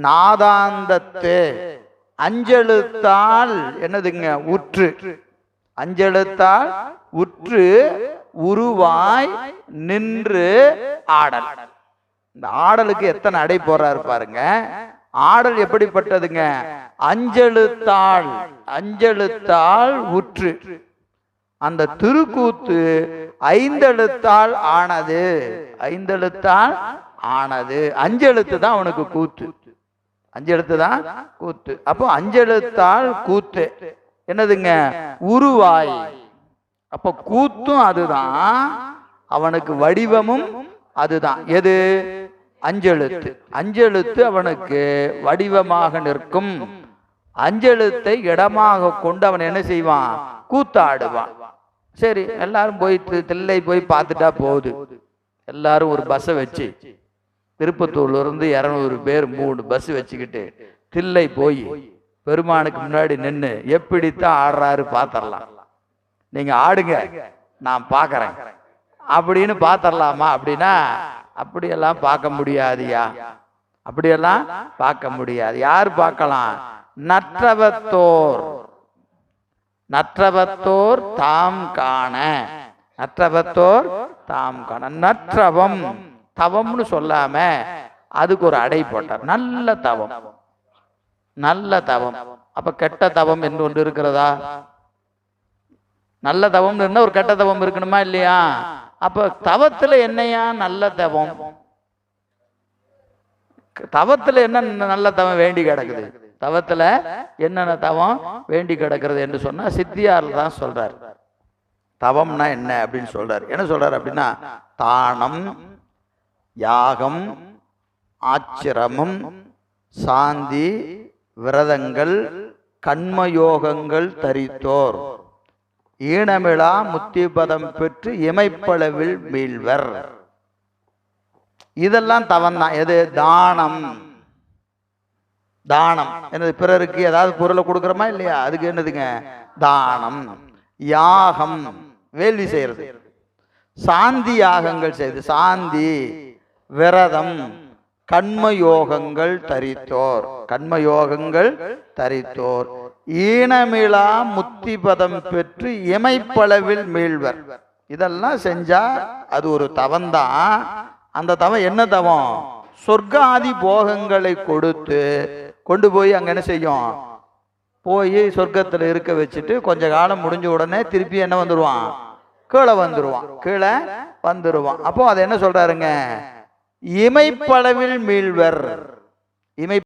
நாதாந்தத்து அஞ்செழுத்தால் என்னதுங்க உற்று, அஞ்செழுத்தால் உற்று உருவாய் நின்று ஆடல். இந்த ஆடலுக்கு எத்தனை அடை போறாரு பாருங்க. ஆடல் எப்படிப்பட்டதுங்க? அஞ்செழுத்தால், அஞ்செழுத்தால் உற்று. அந்த திருக்கூத்து ஐந்தெழுத்தால் ஆனது, ஐந்தெழுத்தால் ஆனது. அஞ்செழுத்து தான் அவனுக்கு கூத்து, அஞ்செழுத்து தான் கூத்து. அப்போ அஞ்செழுத்தால் கூத்து என்னதுங்க? உருவாய். அப்ப கூத்தும் அதுதான், அவனுக்கு வடிவமும் அதுதான். எது? அஞ்செழுத்து. அஞ்செழுத்து அவனுக்கு வடிவமாக நிற்கும். அஞ்செழுத்தை இடமாக கொண்டு அவன் என்ன செய்வான்? கூத்தாடுவான். சரி, எல்லாரும் போய் தில்லை போய் பார்த்துட்டா போகுது. எல்லாரும் ஒரு பஸ்ஸை வச்சு திருப்பத்தூர்ல இருந்து 200 பேர் 3 பஸ் வச்சுக்கிட்டு தில்லை போய் பெருமானுக்கு முன்னாடி நின்று எப்படித்தான் ஆடுறாரு பார்த்தரலாம், நீங்க ஆடுங்க நான் பார்க்கறேன் அப்படின்னு பார்த்தரலாமா? அப்படின்னா அப்படியெல்லாம் பார்க்க முடியாதுயா, அப்படியெல்லாம் பார்க்க முடியாது. யார் பார்க்கலாம்? நற்றவத்தோர், நற்றவத்தோர் தாம் காண, நற்றவத்தோர் தாம் காண. நற்றவம், தவம்னு சொல்லாம அதுக்கு ஒரு அடை போட்டார். நல்ல தவம், நல்ல தவம். அப்ப கெட்ட தவம் என்று ஒன்று இருக்கிறதா? நல்ல தவம் இருந்தா ஒரு கெட்ட தவம் இருக்கணுமா இல்லையா? அப்ப தவத்துல என்னையா நல்ல தவம்? தவத்துல என்ன நல்ல தவம் வேண்டி கிடக்குது? தவத்துல என்னென்ன தவம் வேண்டி கிடக்கிறது என்று சொன்னா சித்தியார் தான் சொல்றார். தவம்னா என்ன அப்படின்னு சொல்றாரு. என்ன சொல்றாரு அப்படின்னா, தானம், யாகம், ஆச்சிரமம், சாந்தி, விரதங்கள், கண்மயோகங்கள் தரித்தோர் ஈனமிழா முத்திபதம் பெற்று இமைப்பளவில் மீள்வர். இதெல்லாம் தவம் தான். எது? தானம். தானம் என்னது? பிறருக்கு ஏதாவது பொருளை கொடுக்குறோமா இல்லையா? அதுக்கு என்னதுங்க? தானம். யாகம் வேள்வி செய்யறது. சாந்தி யாகங்கள் செய்து, சாந்தி, விரதம், கண்மயோகங்கள் தரித்தோர், கண்மயோகங்கள் தரித்தோர் ஈனமிழா முத்திபதம் பெற்று இமைப்பளவில் மீள்வர். இதெல்லாம் செஞ்சா அது ஒரு தவம்தான். அந்த தவம் என்ன தவம்? சொர்க்காதி போகங்களை கொடுத்து கொண்டு போய் அங்க என்ன செய்யும்? போய் சொர்க்கத்துல இருக்க வச்சுட்டு கொஞ்ச காலம் முடிஞ்ச உடனே திருப்பி என்ன வந்துருவான்? கீழே வந்துருவான், கீழே வந்துருவான். அப்போ அதை என்ன சொல்றாருங்க? இமைப்பளவில் மீள்வர். இமை